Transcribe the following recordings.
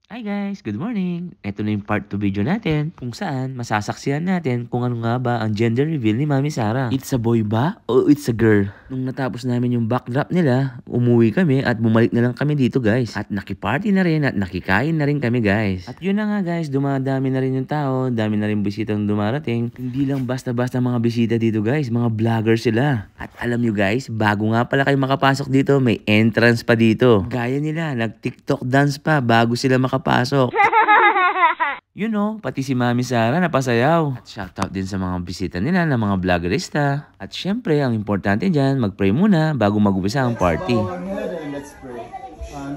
Hi guys, good morning! Ito na yung part 2 video natin kung saan masasaksihan natin kung ano nga ba ang gender reveal ni Mami Sara. It's a boy ba o it's a girl? Nung natapos namin yung backdrop nila, umuwi kami at bumalik na lang kami dito guys. At nakiparty na rin at nakikain na rin kami guys. At yun na nga guys, dumadami na rin yung tao, dami na rin bisitang dumarating. Hindi lang basta-basta mga bisita dito guys, mga vlogger sila. At alam nyo guys, bago nga pala kayo makapasok dito, may entrance pa dito. Gaya nila, nag-TikTok dance pa bago sila makapasok. You know, pati si Mami Sara napasayaw. At shoutout din sa mga bisita nila na mga vloggerista. At syempre, ang importante dyan, mag-pray muna bago mag-umpisa ang party. Let's bow our head and let's pray.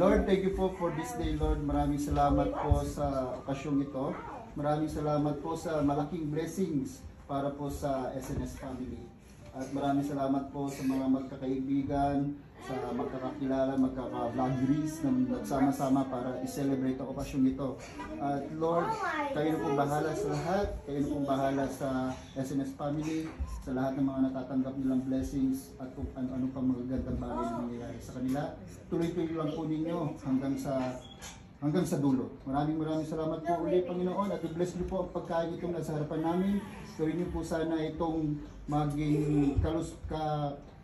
Lord, thank you po for this day, Lord. Maraming salamat po sa okasyong ito. Maraming salamat po sa malaking blessings para po sa SNS family. At maraming salamat po sa mga magkakaibigan, sa magkakakilala, magkaka-vloggeries na nagsama-sama para i-celebrate ang okasyong ito. At Lord, kayo na pong bahala sa lahat, kayo na pong bahala sa SNS family, sa lahat ng mga natatanggap nilang blessings at kung ano-ano pang magagandang bagay na nangyayari sa kanila. Tuloy-tuloy lang po ninyo hanggang sa dulo. Maraming salamat po ulit, Panginoon, at i-bless niyo po ang pagkain itong nasa harapan namin. Gawin niyo po sana itong maging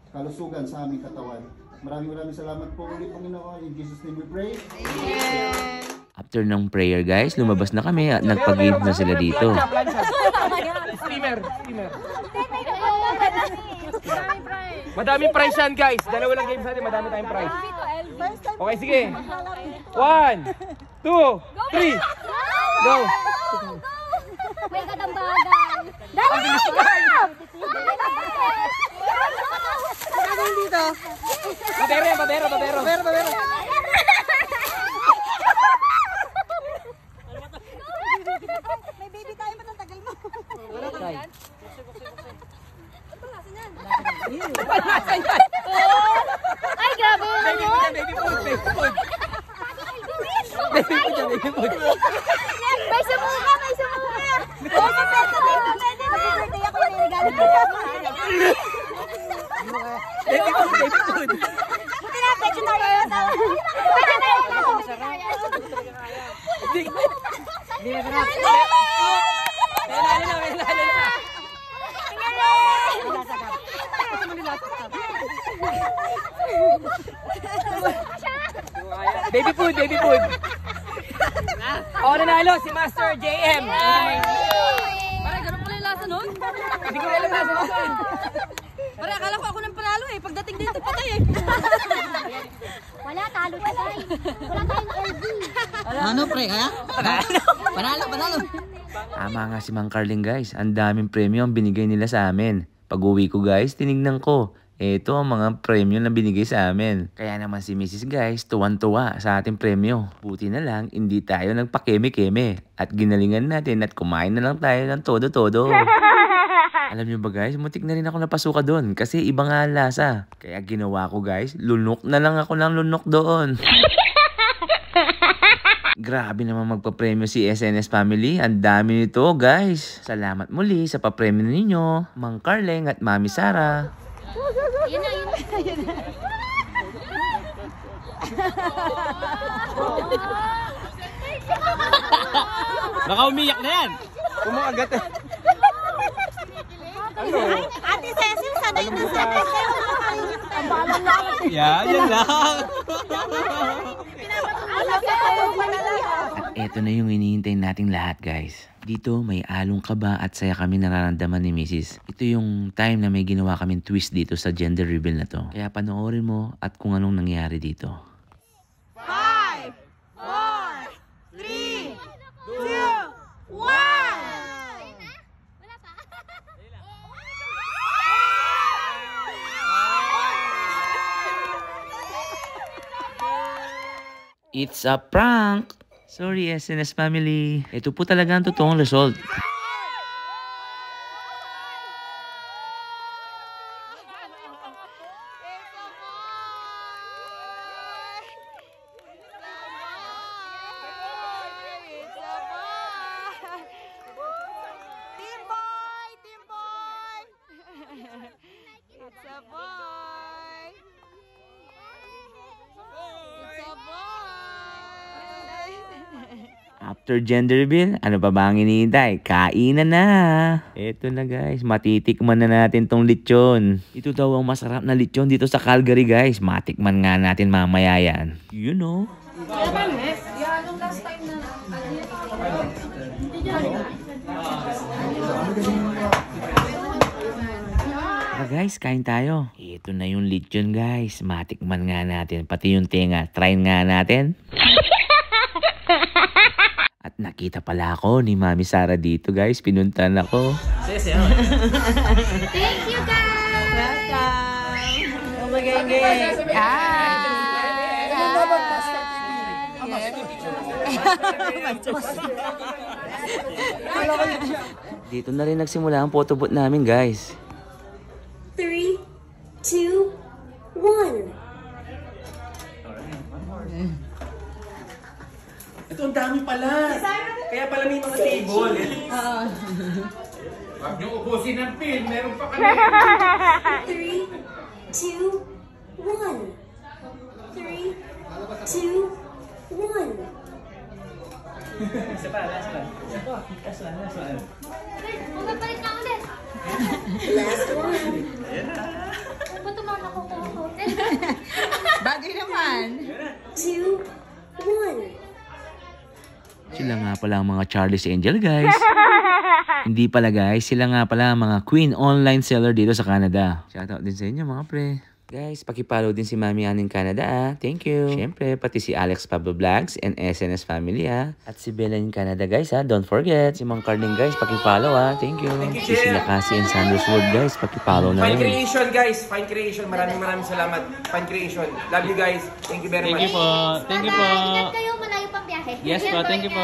kalusugan sa aming katawan. Maraming salamat po ulit, Panginoon. In Jesus' name we pray. Amen. After ng prayer guys, lumabas na kami at nagpag-game na sila dito. Steamer. Madaming prize yan guys. Dalawa lang games natin, madami tayong prize. Okay, sige. 1, 2, 3. Go! May katambagan. Dali! Dito. Badero. May baby tayo, ba't ang tagal mo? Wala ka yan? Ay, grabe naman! Baby food. May sumuka! Oh, sa birthday ako yung regalo. Baby food. Buti na, vegetarian tayo. Hindi na sarap. May nalo na. Baby food. Nanalo si Master JM. Pare, ganun pala yung lasa nun? Hindi ko alam nasa saan. Pare, akala ko ako nang panalo eh. Pagdating dito, patay eh. Wala, talo tayo. Wala tayong LV. Ano pre, ha? Panalo. Tama nga si Mang Carling guys, ang daming premyo ang binigay nila sa amin. Pag uwi ko guys, tinignan ko. Ito ang mga premyo na binigay sa amin. Kaya naman si Mrs. guys, tuwan-tuwa sa ating premyo. Buti na lang, hindi tayo nagpakeme-keme. At ginalingan natin at kumain na lang tayo ng todo-todo. Alam nyo ba guys, mutik na rin ako napasuka doon kasi iba nga ang lasa. Kaya ginawa ko guys, lunok na lang ako ng lunok doon. Grabe naman magpapremyo si SNS family. Ang dami nito guys. Salamat muli sa papremyo ninyo, Mang Carling at Mami Sara. Yan na. Baka umiyak na yan. Kumakagat eh. Ano? Ate Cecil, sanay na sanay. Ang balang lang. Yan lang. At eto na yung hinihintay nating lahat guys. Dito may along kaba at saya kami nararamdaman ni Mrs. Ito yung time na may ginawa kaming twist dito sa gender reveal na to. Kaya panoorin mo at kung anong nangyari dito. 5, 4, 3, 2, 1! It's a prank! Sorry SNS family. Ito po talaga ang totoong result. It's a boy! It's a boy! After gender reveal, ano pa ba ang hinihintay? Kainan na! Eto na guys, matitikman na natin tong lechon. Ito daw ang masarap na lechon dito sa Calgary guys. Matikman nga natin mamaya yan. You know? Guys, kain tayo. Ito na yung lechon guys. Matikman nga natin. Pati yung tenga. Try nga natin. At nakita pala ako ni Mami Sara dito guys. Pinuntan ako. Thank you, guys! Welcome. Oh my God. Dito na rin nagsimula ang photobooth namin guys. 3, 2, 1. Ito, ang dami pala. Kaya pala may mga table. Huwag niyo ubusin ang film. Meron pa kami. 3, 2, 1. 3, 2, 1. Magpapalit na ulit. Last one. Ba't tumama ko ko? Bagay naman. 2, 1. Sila nga pala ang mga Charlie's Angel guys. Hindi pala guys, sila nga pala ang mga Queen online seller dito sa Canada. Shoutout din sa inyo mga pre. Guys, pakipollow din si Mami Ann in Canada Thank you. Siyempre, pati si Alex Pablo Vlogs and SNS Family At si Bella in Canada guys Don't forget. Si Mang Carling guys, pakipollow Thank you. Si Sila Cassie and Sanders Wood guys, pakipollow na Fine rin. Creation guys. Fine Creation. Maraming salamat. Fine Creation. Love you guys. Thank you very much. Thank you po. Thank you po. Ingat kayo, malayo pang biyahe. Yes po, thank you po.